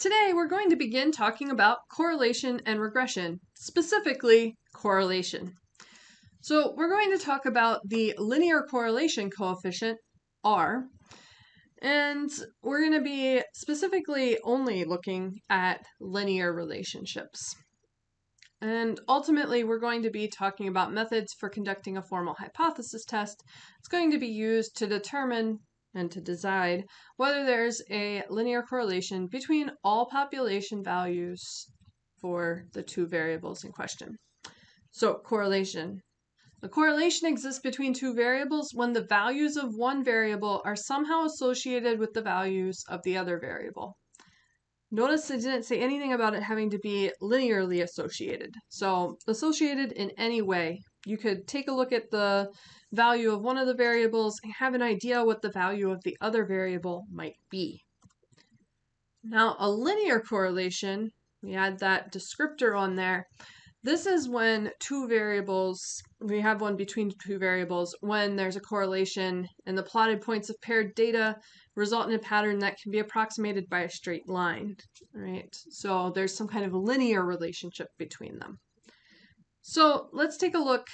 Today we're going to begin talking about correlation and regression, specifically correlation. So we're going to talk about the linear correlation coefficient, R, and we're going to be specifically only looking at linear relationships. And ultimately, we're going to be talking about methods for conducting a formal hypothesis test. It's going to be used to determine and to decide whether there's a linear correlation between all population values for the two variables in question. So, correlation. A correlation exists between two variables when the values of one variable are somehow associated with the values of the other variable. Notice I didn't say anything about it having to be linearly associated. So associated in any way. You could take a look at the value of one of the variables and have an idea what the value of the other variable might be. Now, a linear correlation, we add that descriptor on there. This is when two variables, we have one between two variables, when there's a correlation and the plotted points of paired data result in a pattern that can be approximated by a straight line, right? So there's some kind of linear relationship between them. So let's take a look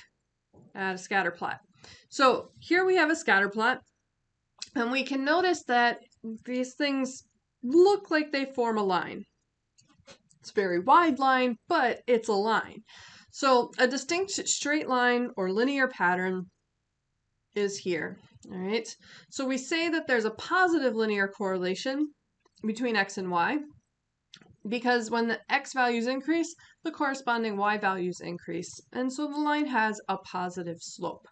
at a scatter plot. So here we have a scatter plot, and we can notice that these things look like they form a line. It's a very wide line, but it's a line. So a distinct straight line or linear pattern is here. All right. So we say that there's a positive linear correlation between x and y because when the x values increase, the corresponding y values increase. And so the line has a positive slope.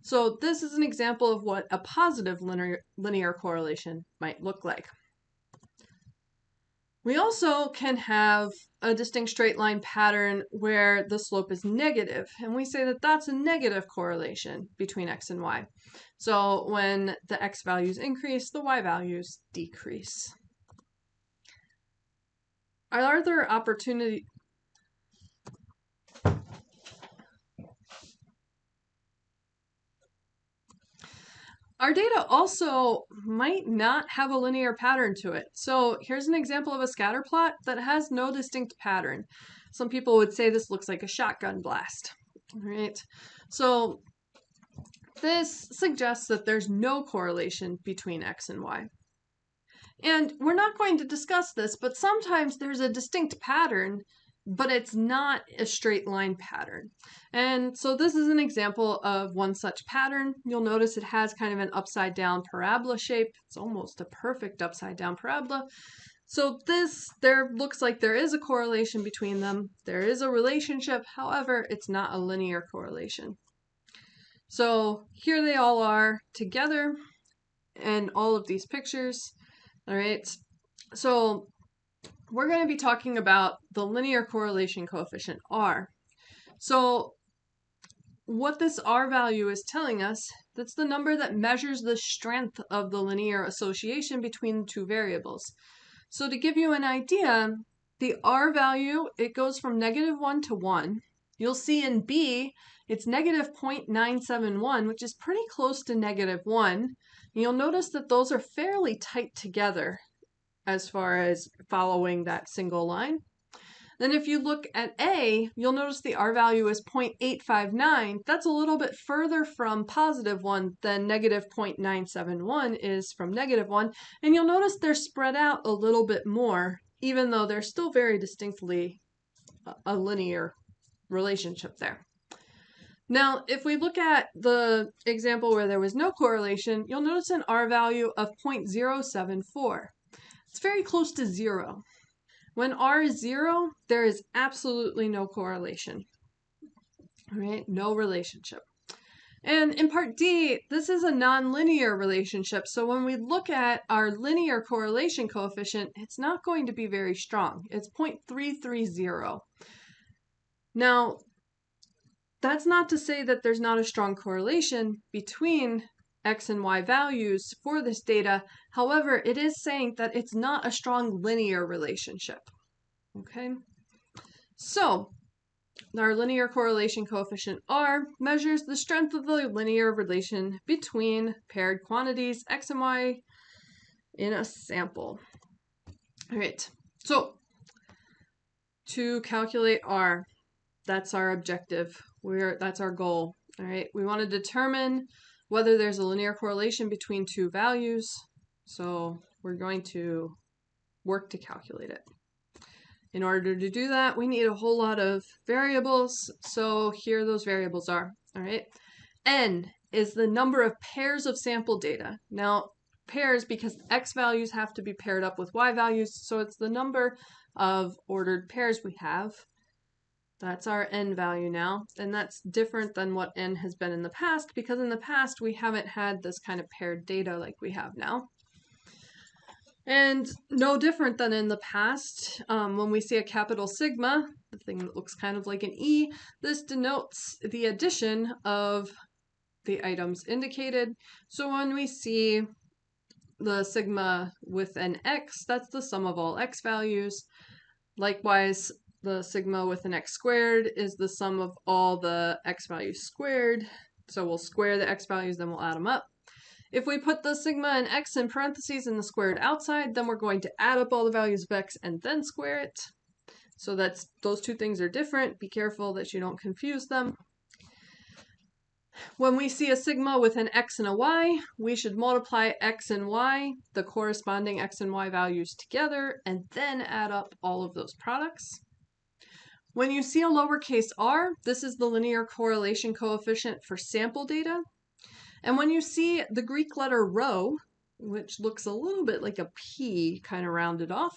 So this is an example of what a positive linear correlation might look like. We also can have a distinct straight line pattern where the slope is negative, and we say that that's a negative correlation between x and y. So when the x values increase, the y values decrease. Are there opportunities? Our data also might not have a linear pattern to it. So here's an example of a scatter plot that has no distinct pattern. Some people would say this looks like a shotgun blast, right? So this suggests that there's no correlation between x and y. And we're not going to discuss this, but sometimes there's a distinct pattern, but it's not a straight line pattern. And so this is an example of one such pattern. You'll notice it has kind of an upside down parabola shape. It's almost a perfect upside down parabola. So there looks like there is a correlation between them. There is a relationship. However, it's not a linear correlation. So here they all are together in all of these pictures. All right. So we're going to be talking about the linear correlation coefficient, R. So what this R value is telling us, that's the number that measures the strength of the linear association between two variables. So to give you an idea, the R value, it goes from -1 to 1. You'll see in B, it's -0.971, which is pretty close to -1. You'll notice that those are fairly tight together as far as following that single line. Then if you look at A, you'll notice the R value is 0.859. That's a little bit further from +1 than -0.971 is from -1. And you'll notice they're spread out a little bit more, even though they're still very distinctly a linear relationship there. Now, if we look at the example where there was no correlation, you'll notice an R value of 0.074. It's very close to 0. When R is 0, there is absolutely no correlation, right? No relationship. And in part D, this is a nonlinear relationship. So when we look at our linear correlation coefficient, it's not going to be very strong. It's 0.330. Now, that's not to say that there's not a strong correlation between x and y values for this data. However, it is saying that it's not a strong linear relationship. Okay? So, our linear correlation coefficient R measures the strength of the linear relation between paired quantities x and y in a sample. All right. So to calculate R, that's our objective. That's our goal. All right. We want to determine whether there's a linear correlation between two values. So we're going to work to calculate it. In order to do that, we need a whole lot of variables. So here those variables are. All right. N is the number of pairs of sample data. Now, pairs because X values have to be paired up with Y values. So it's the number of ordered pairs we have. That's our N value now, and that's different than what N has been in the past, because in the past we haven't had this kind of paired data like we have now. And no different than in the past, when we see a capital sigma, the thing that looks kind of like an E, this denotes the addition of the items indicated. So when we see the sigma with an X, that's the sum of all X values. Likewise, the sigma with an X squared is the sum of all the X values squared. So we'll square the X values, then we'll add them up. If we put the sigma and X in parentheses and the squared outside, then we're going to add up all the values of X and then square it. So those two things are different. Be careful that you don't confuse them. When we see a sigma with an X and a Y, we should multiply X and Y, the corresponding X and Y values together, and then add up all of those products. When you see a lowercase r, this is the linear correlation coefficient for sample data. And when you see the Greek letter rho, which looks a little bit like a P kind of rounded off,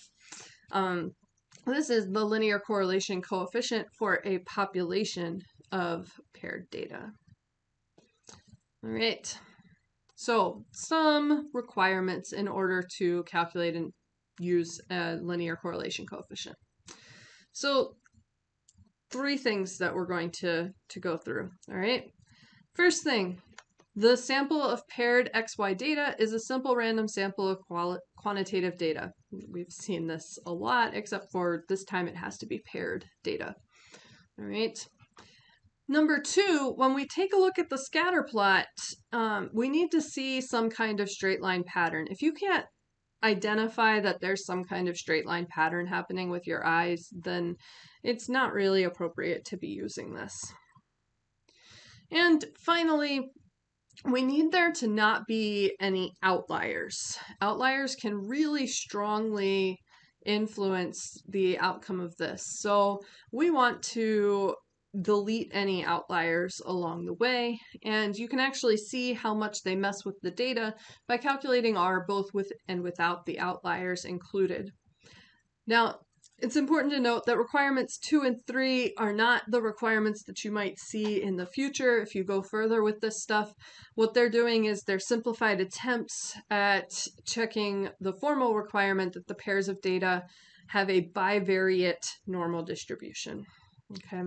this is the linear correlation coefficient for a population of paired data. All right, so some requirements in order to calculate and use a linear correlation coefficient. So 3 things that we're going to go through, all right? First thing, the sample of paired XY data is a simple random sample of quantitative data. We've seen this a lot, except for this time it has to be paired data, all right? Number 2, when we take a look at the scatter plot, we need to see some kind of straight line pattern. If you can't identify that there's some kind of straight line pattern happening with your eyes, then it's not really appropriate to be using this. And finally, we need there to not be any outliers. Outliers can really strongly influence the outcome of this. So we want to delete any outliers along the way, and you can actually see how much they mess with the data by calculating R both with and without the outliers included. Now, it's important to note that requirements 2 and 3 are not the requirements that you might see in the future if you go further with this stuff. What they're doing is they're simplified attempts at checking the formal requirement that the pairs of data have a bivariate normal distribution. Okay,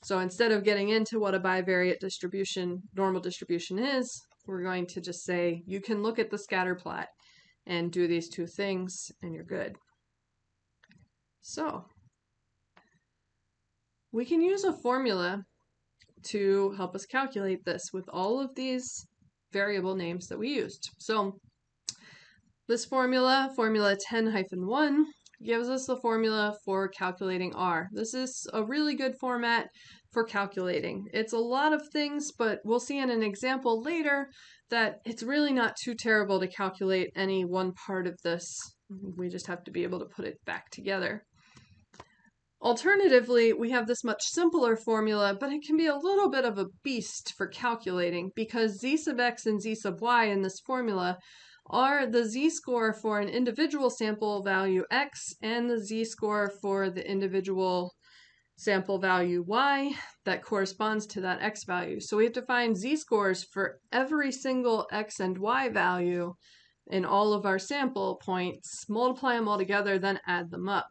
so instead of getting into what a bivariate distribution, normal distribution is, we're going to just say you can look at the scatter plot and do these 2 things and you're good. So we can use a formula to help us calculate this with all of these variable names that we used. So this formula 10-1, gives us the formula for calculating R. This is a really good format for calculating. It's a lot of things, but we'll see in an example later that it's really not too terrible to calculate any one part of this. We just have to be able to put it back together. Alternatively, we have this much simpler formula, but it can be a little bit of a beast for calculating because z sub x and z sub y in this formula are the z-score for an individual sample value x and the z-score for the individual sample value y that corresponds to that x value. So we have to find z-scores for every single x and y value in all of our sample points, multiply them all together, then add them up.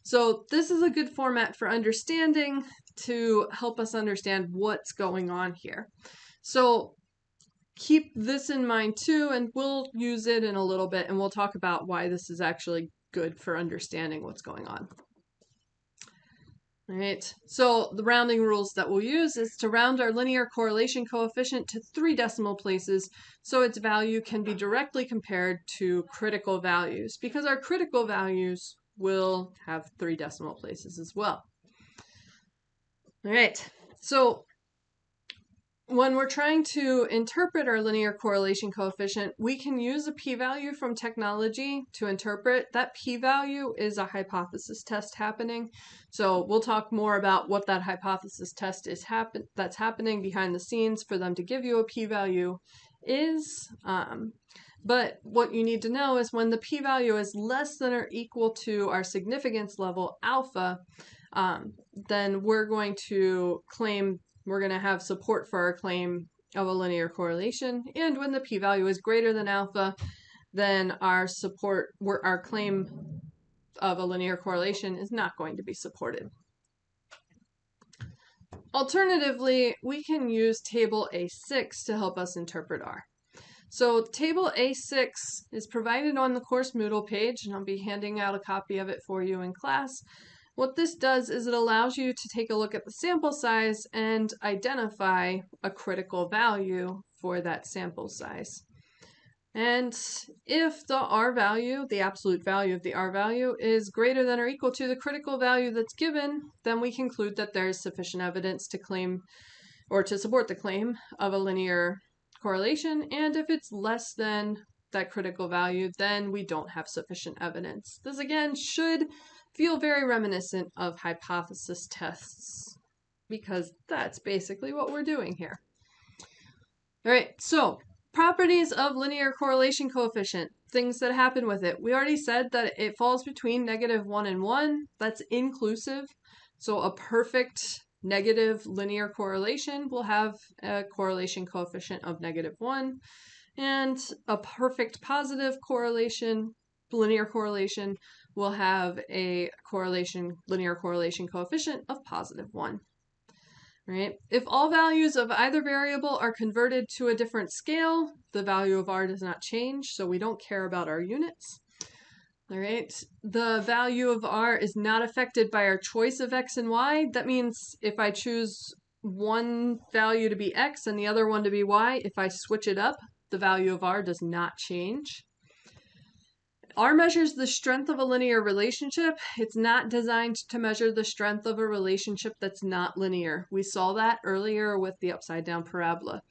So this is a good format for understanding to help us understand what's going on here. So keep this in mind too, and we'll use it in a little bit, and we'll talk about why this is actually good for understanding what's going on. All right, so the rounding rules that we'll use is to round our linear correlation coefficient to 3 decimal places so its value can be directly compared to critical values, because our critical values will have 3 decimal places as well. All right, so when we're trying to interpret our linear correlation coefficient, we can use a p-value from technology to interpret. That p-value is a hypothesis test happening. So we'll talk more about what that hypothesis test is that's happening behind the scenes for them to give you a p-value is. But what you need to know is when the p-value is less than or equal to our significance level alpha, then we're going to have support for our claim of a linear correlation. And when the p-value is greater than alpha, then our claim of a linear correlation is not going to be supported. Alternatively, we can use table A6 to help us interpret R. So table A6 is provided on the course Moodle page, and I'll be handing out a copy of it for you in class. What this does is it allows you to take a look at the sample size and identify a critical value for that sample size. And if the R value, the absolute value of the R value, is greater than or equal to the critical value that's given, then we conclude that there is sufficient evidence to claim or to support the claim of a linear correlation. And if it's less than that critical value, then we don't have sufficient evidence. This again should feel very reminiscent of hypothesis tests, because that's basically what we're doing here. All right, so properties of linear correlation coefficient, things that happen with it. We already said that it falls between -1 and 1. That's inclusive. So a perfect negative linear correlation will have a correlation coefficient of -1, and a perfect positive correlation, linear correlation, will have a linear correlation coefficient of +1. Right? If all values of either variable are converted to a different scale, the value of R does not change, so we don't care about our units. All right, the value of R is not affected by our choice of X and Y. That means if I choose one value to be X and the other one to be Y, if I switch it up, the value of R does not change. R measures the strength of a linear relationship. It's not designed to measure the strength of a relationship that's not linear. We saw that earlier with the upside down parabola.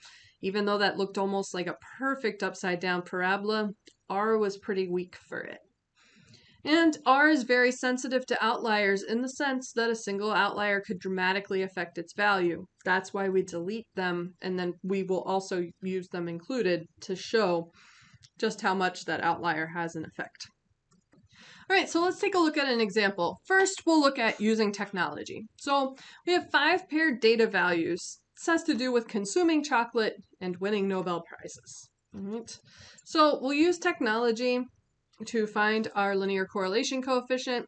Even though that looked almost like a perfect upside down parabola, R was pretty weak for it. And R is very sensitive to outliers in the sense that a single outlier could dramatically affect its value. That's why we delete them, and then we will also use them included to show just how much that outlier has an effect. All right, so let's take a look at an example. First, we'll look at using technology. So we have 5 paired data values. This has to do with consuming chocolate and winning Nobel Prizes. All right. So we'll use technology to find our linear correlation coefficient.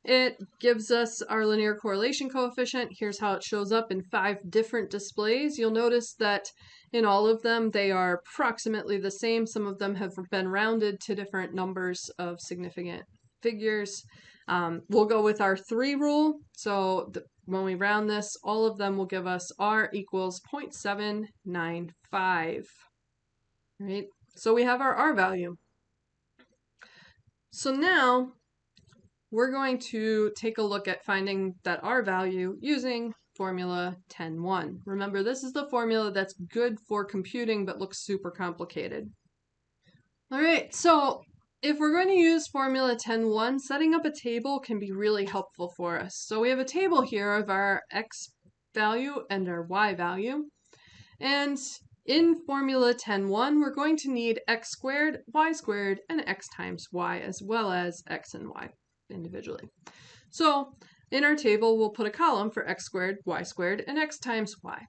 It gives us our linear correlation coefficient. Here's how it shows up in 5 different displays. You'll notice that in all of them, they are approximately the same. Some of them have been rounded to different numbers of significant figures. We'll go with our 3 rule. So when we round this, all of them will give us R equals 0.795. Right? So we have our R value. So now we're going to take a look at finding that R value using formula 10-1. Remember, this is the formula that's good for computing but looks super complicated. All right, so if we're going to use formula 10-1, setting up a table can be really helpful for us. So we have a table here of our X value and our Y value. And in formula 10-1, we're going to need X squared, Y squared, and X times Y, as well as X and Y individually. So in our table, we'll put a column for X squared, Y squared, and X times Y.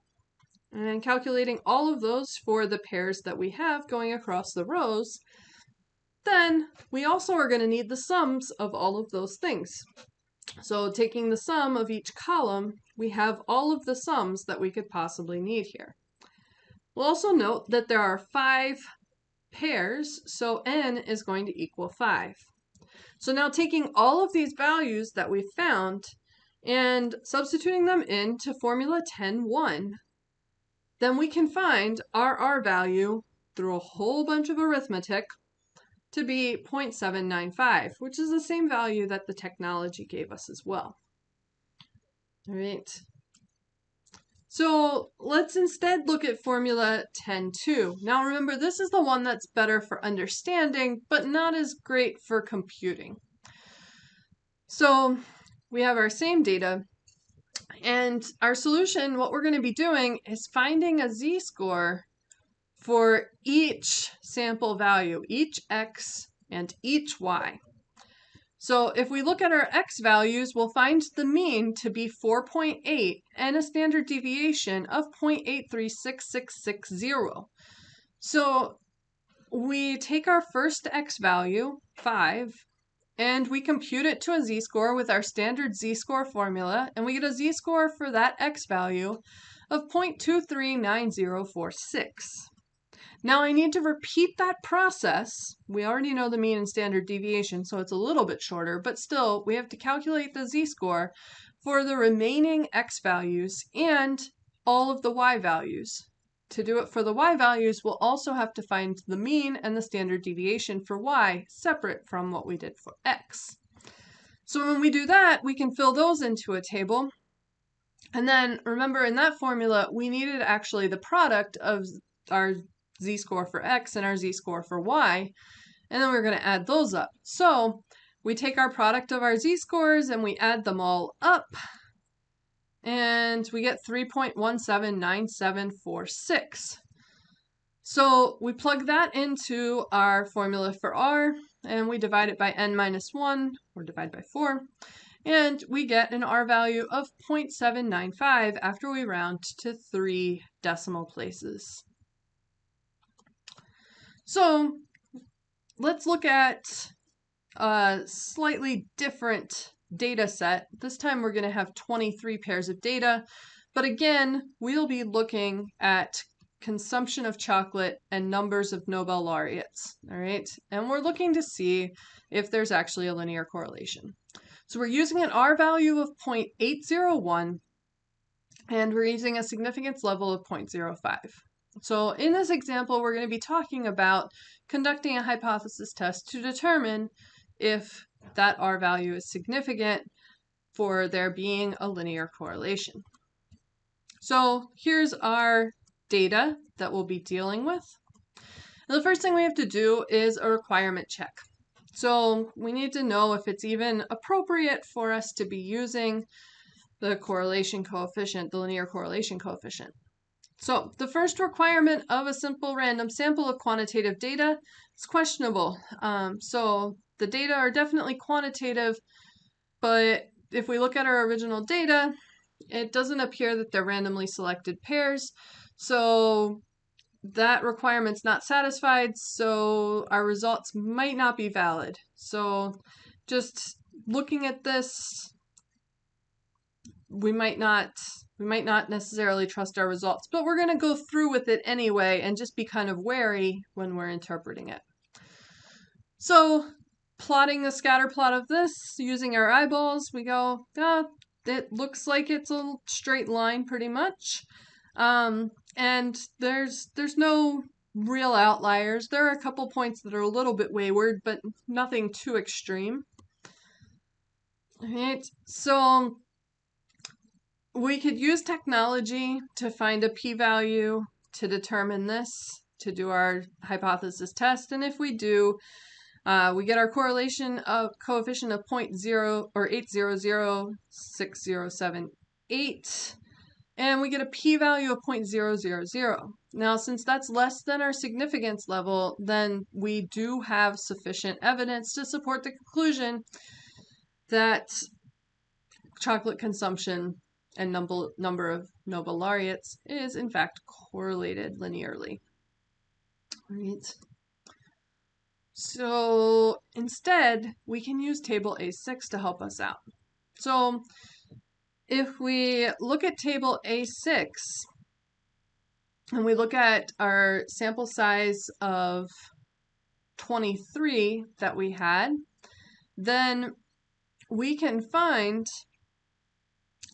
And calculating all of those for the pairs that we have going across the rows, then we also are going to need the sums of all of those things. So taking the sum of each column, we have all of the sums that we could possibly need here. We'll also note that there are 5 pairs, so n is going to equal 5. So now taking all of these values that we found and substituting them into formula 10-1, then we can find our R value through a whole bunch of arithmetic to be 0.795, which is the same value that the technology gave us as well. All right. So let's instead look at formula 10.2. Now remember, this is the one that's better for understanding, but not as great for computing. So we have our same data, and our solution, what we're going to be doing is finding a z-score for each sample value, each x and each y. So if we look at our x values, we'll find the mean to be 4.8 and a standard deviation of 0.836660. So we take our first x value, 5, and we compute it to a z-score with our standard z-score formula, and we get a z-score for that x value of 0.239046. Now I need to repeat that process. We already know the mean and standard deviation, so it's a little bit shorter, but still we have to calculate the z-score for the remaining x values and all of the y values. To do it for the y values, we'll also have to find the mean and the standard deviation for y separate from what we did for x. So when we do that, we can fill those into a table. And then remember, in that formula, we needed actually the product of our z-score for x and our z-score for y, and then we're going to add those up. So we take our product of our z-scores and we add them all up, and we get 3.179746. So we plug that into our formula for r, and we divide it by n-1, or divide by 4, and we get an r value of 0.795 after we round to 3 decimal places. So let's look at a slightly different data set. This time we're going to have 23 pairs of data, but again, we'll be looking at consumption of chocolate and numbers of Nobel laureates, all right? And we're looking to see if there's actually a linear correlation. So we're using an R value of 0.801, and we're using a significance level of 0.05. So in this example, we're going to be talking about conducting a hypothesis test to determine if that R value is significant for there being a linear correlation. So here's our data that we'll be dealing with. And the first thing we have to do is a requirement check. So we need to know if it's even appropriate for us to be using the correlation coefficient, the linear correlation coefficient. So the first requirement of a simple random sample of quantitative data is questionable. So the data are definitely quantitative, but if we look at our original data, it doesn't appear that they're randomly selected pairs. So that requirement's not satisfied, so our results might not be valid. So just looking at this, we might not necessarily trust our results, but we're going to go through with it anyway and just be kind of wary when we're interpreting it. So plotting a scatter plot of this using our eyeballs, we go, it looks like it's a straight line pretty much. And there's no real outliers. There are a couple points that are a little bit wayward, but nothing too extreme. All right, so we could use technology to find a p-value to determine this, to do our hypothesis test, and if we do, we get our correlation of coefficient of 0.0 or 8006078, and we get a p-value of 0.000. Now, since that's less than our significance level, then we do have sufficient evidence to support the conclusion that chocolate consumption and number of Nobel laureates is in fact correlated linearly. Right. So instead, we can use table A6 to help us out. So if we look at table A6 and we look at our sample size of 23 that we had, then we can find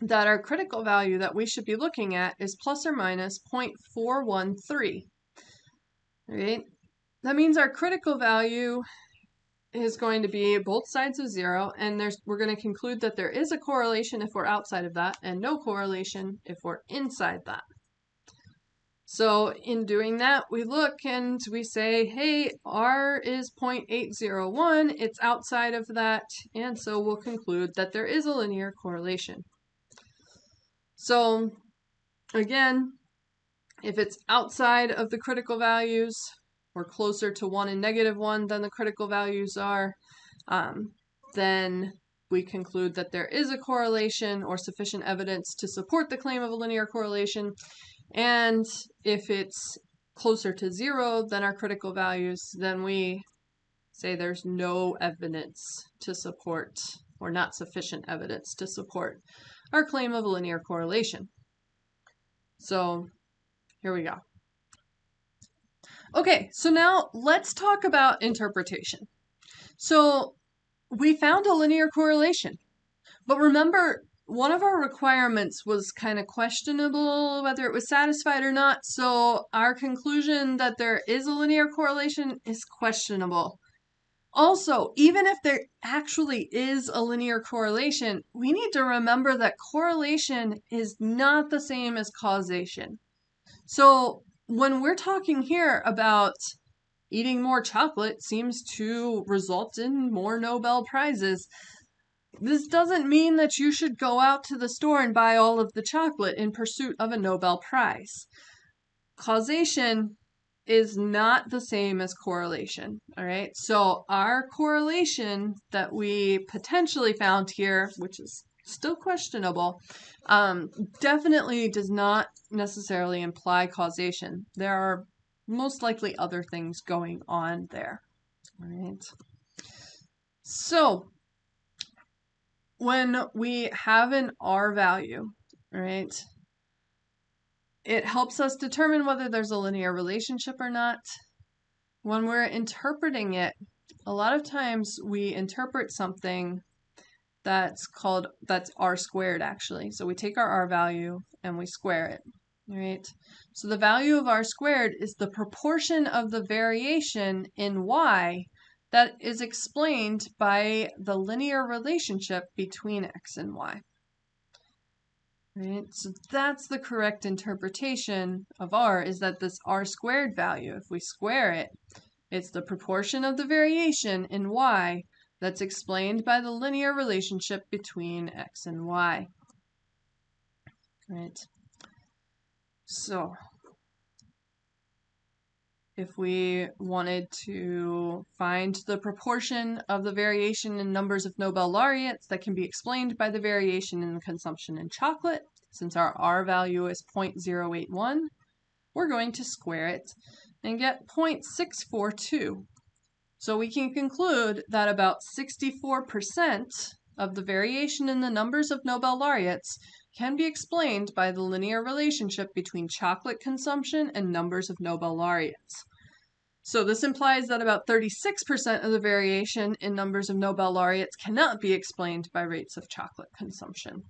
that our critical value that we should be looking at is plus or minus 0.413. Right? That means our critical value is going to be both sides of 0, and we're going to conclude that there is a correlation if we're outside of that, and no correlation if we're inside that. So in doing that, we look and we say, hey, R is 0.801, it's outside of that, and so we'll conclude that there is a linear correlation. So again, if it's outside of the critical values, or closer to 1 and -1 than the critical values are, then we conclude that there is a correlation or sufficient evidence to support the claim of a linear correlation. And if it's closer to 0 than our critical values, then we say there's no evidence to support, or not sufficient evidence to support, our claim of a linear correlation. So here we go. Okay, so now let's talk about interpretation. So we found a linear correlation, but remember, one of our requirements was kind of questionable whether it was satisfied or not, so our conclusion that there is a linear correlation is questionable. Also, even if there actually is a linear correlation, we need to remember that correlation is not the same as causation. So when we're talking here about eating more chocolate seems to result in more Nobel Prizes, this doesn't mean that you should go out to the store and buy all of the chocolate in pursuit of a Nobel Prize. Causation is not the same as correlation, all right? So our correlation that we potentially found here, which is still questionable, definitely does not necessarily imply causation. There are most likely other things going on there, all right? So when we have an R value, right, it helps us determine whether there's a linear relationship or not. When we're interpreting it, a lot of times we interpret something that's R squared, actually. So we take our R value and we square it, right? So the value of R squared is the proportion of the variation in Y that is explained by the linear relationship between X and Y. Right? So that's the correct interpretation of R, is that this R squared value, if we square it, it's the proportion of the variation in Y that's explained by the linear relationship between X and Y. Right? So if we wanted to find the proportion of the variation in numbers of Nobel laureates that can be explained by the variation in the consumption in chocolate, since our R value is 0.081, we're going to square it and get 0.642. So we can conclude that about 64% of the variation in the numbers of Nobel laureates can be explained by the linear relationship between chocolate consumption and numbers of Nobel laureates. So this implies that about 36% of the variation in numbers of Nobel laureates cannot be explained by rates of chocolate consumption.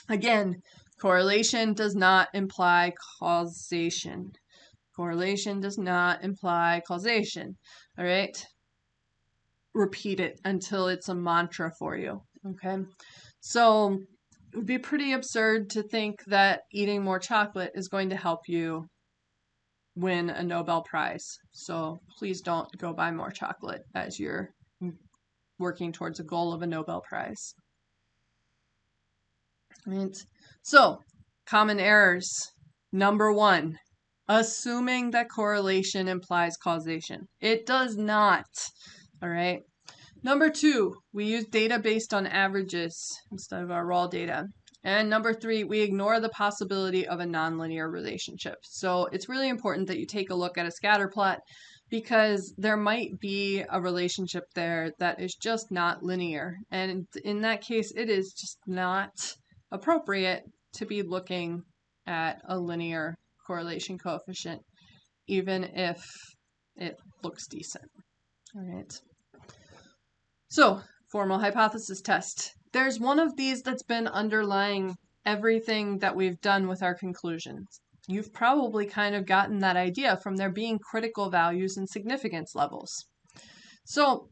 Again, correlation does not imply causation. Correlation does not imply causation. All right? Repeat it until it's a mantra for you. Okay? So it would be pretty absurd to think that eating more chocolate is going to help you win a Nobel Prize. So please don't go buy more chocolate as you're working towards a goal of a Nobel Prize. Right? So, common errors. Number 1, assuming that correlation implies causation. It does not. All right? Number 2, we use data based on averages instead of our raw data. And number 3, we ignore the possibility of a nonlinear relationship. So it's really important that you take a look at a scatter plot, because there might be a relationship there that is just not linear. And in that case, it is just not appropriate to be looking at a linear correlation coefficient, even if it looks decent. All right. So, formal hypothesis test. There's one of these that's been underlying everything that we've done with our conclusions. You've probably kind of gotten that idea from there being critical values and significance levels. So,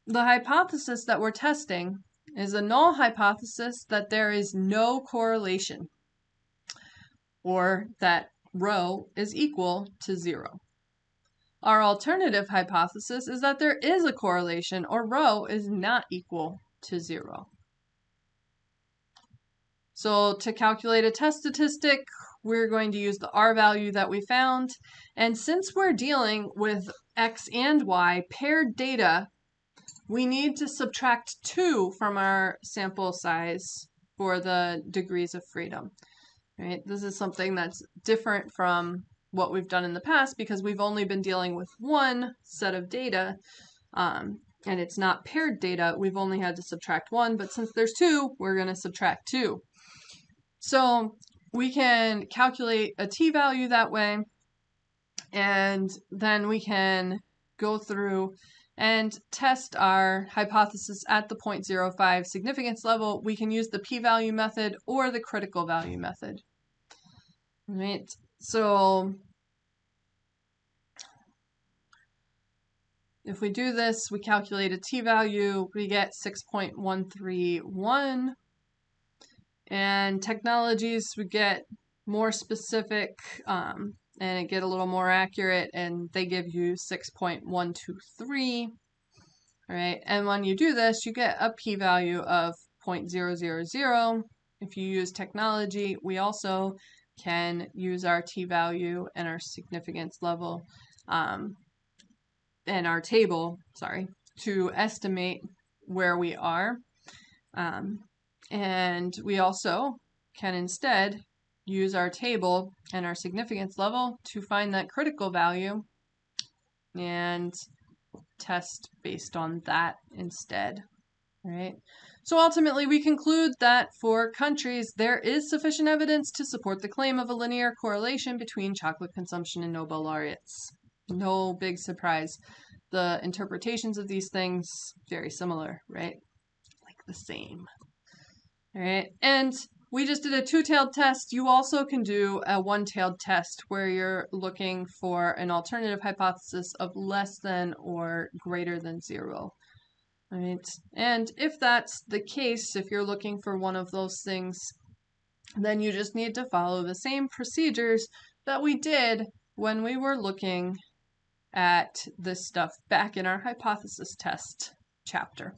the hypothesis that we're testing is a null hypothesis that there is no correlation, or that rho is equal to 0. Our alternative hypothesis is that there is a correlation, or rho is not equal to 0. So to calculate a test statistic, we're going to use the R value that we found. And since we're dealing with X and Y paired data, we need to subtract 2 from our sample size for the degrees of freedom. Right? This is something that's different from what we've done in the past because we've only been dealing with one set of data, and it's not paired data. We've only had to subtract 1, but since there's 2, we're going to subtract 2. So we can calculate a t-value that way, and then we can go through and test our hypothesis at the 0.05 significance level. We can use the p-value method or the critical value method. Right? So if we do this, we calculate a t-value, we get 6.131. And technologies would get more specific and it get a little more accurate, and they give you 6.123. All right, and when you do this, you get a p-value of 0.000. If you use technology, we also can use our t-value and our significance level and our table, to estimate where we are. And we also can instead use our table and our significance level to find that critical value and test based on that instead. Right? So ultimately, we conclude that for countries, there is sufficient evidence to support the claim of a linear correlation between chocolate consumption and Nobel laureates. No big surprise. The interpretations of these things, very similar, right? Like the same. All right, and we just did a two-tailed test. You also can do a one-tailed test where you're looking for an alternative hypothesis of less than or greater than 0. All right, and if that's the case, if you're looking for one of those things, then you just need to follow the same procedures that we did when we were looking at this stuff back in our hypothesis test chapter.